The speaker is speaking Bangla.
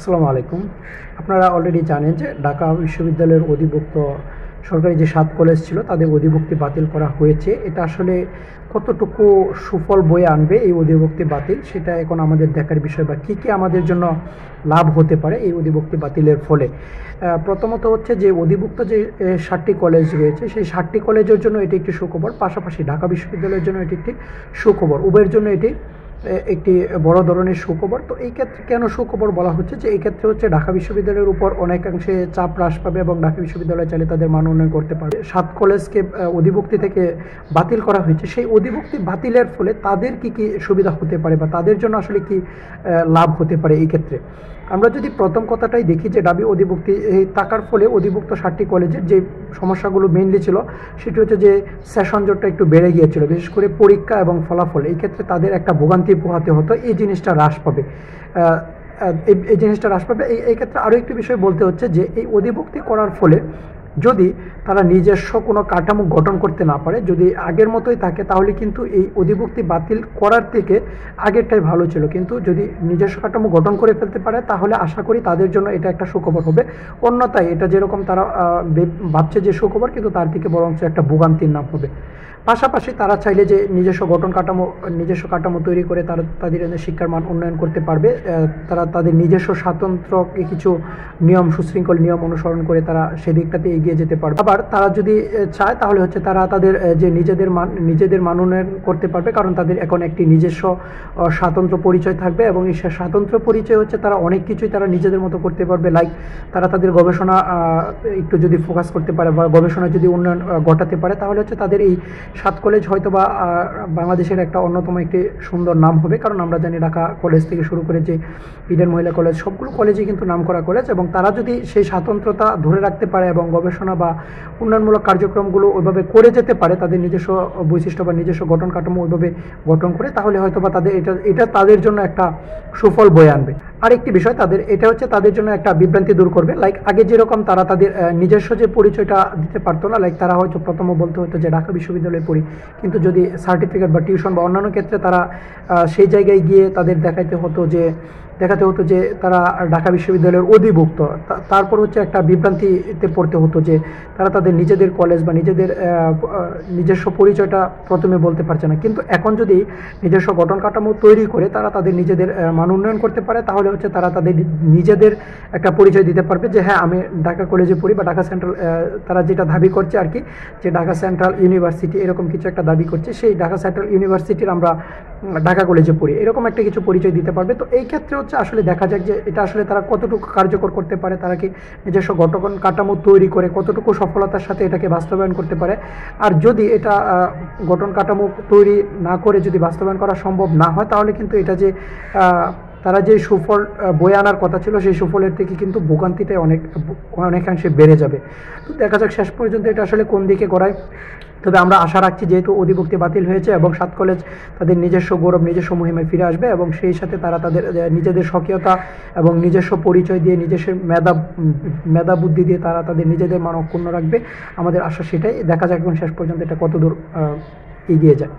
আসসালামু আলাইকুম। আপনারা অলরেডি জানেন যে ঢাকা বিশ্ববিদ্যালয়ের অধিভুক্ত সরকারি যে ৭ কলেজ ছিল তাদের অধিভুক্তি বাতিল করা হয়েছে। এটা আসলে কতটুকু সুফল বয়ে আনবে এই অধিভুক্তি বাতিল, সেটা এখন আমাদের দেখার বিষয়, বা কী আমাদের জন্য লাভ হতে পারে এই অধিভুক্তি বাতিলের ফলে। প্রথমত হচ্ছে যে অধিভুক্ত যে ৭টি কলেজ রয়েছে সেই ৭টি কলেজের জন্য এটি একটি সুখবর, পাশাপাশি ঢাকা বিশ্ববিদ্যালয়ের জন্য এটি একটি সুখবর। উভয়ের জন্য এটি একটি বড় ধরনের সুখবর। তো এই ক্ষেত্রে কেন সুখবর বলা হচ্ছে, যে এই ক্ষেত্রে হচ্ছে ঢাকা বিশ্ববিদ্যালয়ের উপর অনেকাংশে চাপ হ্রাস পাবে এবং ঢাকা বিশ্ববিদ্যালয় চাইলে তাদের মান উন্নয়ন করতে পারবে। ৭ কলেজকে অধিভুক্তি থেকে বাতিল করা হয়েছে, সেই অধিভুক্তি বাতিলের ফলে তাদের কি কি সুবিধা হতে পারে বা তাদের জন্য আসলে কি লাভ হতে পারে। এই ক্ষেত্রে আমরা যদি প্রথম কথাটাই দেখি, যে দাবি অধিভুক্তি থাকার ফলে অধিভুক্ত ৭টি কলেজের যে সমস্যাগুলো মেইনলি ছিল সেটি হচ্ছে যে সেশন জটটা একটু বেড়ে গিয়েছিল, বিশেষ করে পরীক্ষা এবং ফলাফল। এই ক্ষেত্রে তাদের একটা ভোগান্তি পোহাতে হতো, এই জিনিসটা হ্রাস পাবে। এই জিনিসটা হ্রাস পাবে। এই ক্ষেত্রে আরও একটি বিষয় বলতে হচ্ছে যে এই অধিভুক্তি করার ফলে যদি তারা নিজস্ব কোনো কাঠামো গঠন করতে না পারে, যদি আগের মতোই থাকে, তাহলে কিন্তু এই অধিভুক্তি বাতিল করার থেকে আগেরটাই ভালো ছিল। কিন্তু যদি নিজস্ব কাঠামো গঠন করে ফেলতে পারে তাহলে আশা করি তাদের জন্য এটা একটা সুখবর হবে। অন্যথায় এটা যেরকম তারা ভাবছে যে সুখবর, কিন্তু তার থেকে বরঞ্চ একটা ভোগান্তির নাম হবে। পাশাপাশি তারা চাইলে যে নিজস্ব কাঠামো তৈরি করে তারা তাদের শিক্ষার মান উন্নয়ন করতে পারবে। তারা তাদের নিজস্ব স্বাতন্ত্র্য কিছু সুশৃঙ্খল নিয়ম অনুসরণ করে তারা সেদিকটাতে এগিয়ে যেতে পারবে। আবার তারা যদি চায় তাহলে হচ্ছে তারা তাদের যে নিজেদের মান উন্নয়ন করতে পারবে, কারণ তাদের এখন একটি নিজস্ব স্বাতন্ত্র্য পরিচয় থাকবে, এবং এই স্বাতন্ত্র্য পরিচয় হচ্ছে তারা অনেক কিছুই তারা নিজেদের মতো করতে পারবে। লাইক তারা তাদের গবেষণা একটু যদি ফোকাস করতে পারে বা গবেষণা যদি উন্নয়ন ঘটাতে পারে, তাহলে হচ্ছে তাদের এই ৭ কলেজ হয়তো বা বাংলাদেশের একটা অন্যতম একটি সুন্দর নাম হবে। কারণ আমরা জানি ঢাকা কলেজ থেকে শুরু করে যে ইডেন মহিলা কলেজ, সবগুলো কলেজই কিন্তু নামকরা কলেজ, এবং তারা যদি সেই স্বাতন্ত্রতা ধরে রাখতে পারে এবং গবেষণা বা উন্নয়নমূলক কার্যক্রমগুলো ওইভাবে করে যেতে পারে, তাদের নিজস্ব বৈশিষ্ট্য বা নিজস্ব গঠন কাঠামো ওইভাবে গঠন করে, তাহলে হয়তো বা তাদের এটা তাদের জন্য একটা সুফল বয়ে আনবে। আরেকটি বিষয়, এটা হচ্ছে তাদের জন্য একটা বিভ্রান্তি দূর করবে। লাইক আগে যেরকম তারা তাদের নিজস্ব যে পরিচয়টা দিতে পারতো না, লাইক তারা হয়তো প্রথম বলতে হতো যে ঢাকা বিশ্ববিদ্যালয়ে পড়ি, কিন্তু যদি সার্টিফিকেট বা টিউশন বা অন্যান্য ক্ষেত্রে তারা সেই জায়গায় গিয়ে তাদের দেখাতে হতো যে তারা ঢাকা বিশ্ববিদ্যালয়ের অধিভুক্ত, তারপর হচ্ছে একটা বিভ্রান্তিতে পড়তে হতো যে তারা তাদের নিজেদের কলেজ বা নিজস্ব পরিচয়টা প্রথমে বলতে পারছে না। কিন্তু এখন যদি নিজস্ব গঠন কাঠামো তৈরি করে তারা তাদের নিজেদের মান উন্নয়ন করতে পারে, তাহলে হচ্ছে তারা তাদের নিজেদের একটা পরিচয় দিতে পারবে যে হ্যাঁ, আমি ঢাকা কলেজে পড়ি, বা ঢাকা সেন্ট্রাল, তারা যেটা দাবি করছে আর কি, যে ঢাকা সেন্ট্রাল ইউনিভার্সিটি এরকম কিছু একটা দাবি করছে, সেই ঢাকা সেন্ট্রাল ইউনিভার্সিটির আমরা ঢাকা কলেজে পড়ি, এরকম একটা কিছু পরিচয় দিতে পারবে। তো এই ক্ষেত্রে হচ্ছে আসলে দেখা যাক যে এটা আসলে তারা কতটুকু কার্যকর করতে পারে, তারা কি নিজস্ব গঠন কাঠামো তৈরি করে কতটুকু সফলতার সাথে এটাকে বাস্তবায়ন করতে পারে। আর যদি এটা গঠন কাঠামো তৈরি না করে যদি বাস্তবায়ন করা সম্ভব না হয়, তাহলে কিন্তু এটা যে তারা যে সুফল বয়ে আনার কথা ছিল, সেই সুফলের থেকে কিন্তু ভোগান্তিটাই অনেকাংশে বেড়ে যাবে। তো দেখা যাক শেষ পর্যন্ত এটা আসলে কোন দিকে গড়ায়। তবে আমরা আশা রাখছি, যেহেতু অধিভুক্তি বাতিল হয়েছে এবং ৭ কলেজ তাদের নিজস্ব গৌরব, নিজস্ব মহিমায় ফিরে আসবে, এবং সেই সাথে তারা তাদের নিজেদের স্বকীয়তা এবং নিজস্ব পরিচয় দিয়ে, নিজস্ব মেধা বুদ্ধি দিয়ে তারা তাদের নিজেদের মান অক্ষুণ্ণ রাখবে। আমাদের আশা সেটাই। দেখা যাক এবং শেষ পর্যন্ত এটা কতদূর এগিয়ে যায়।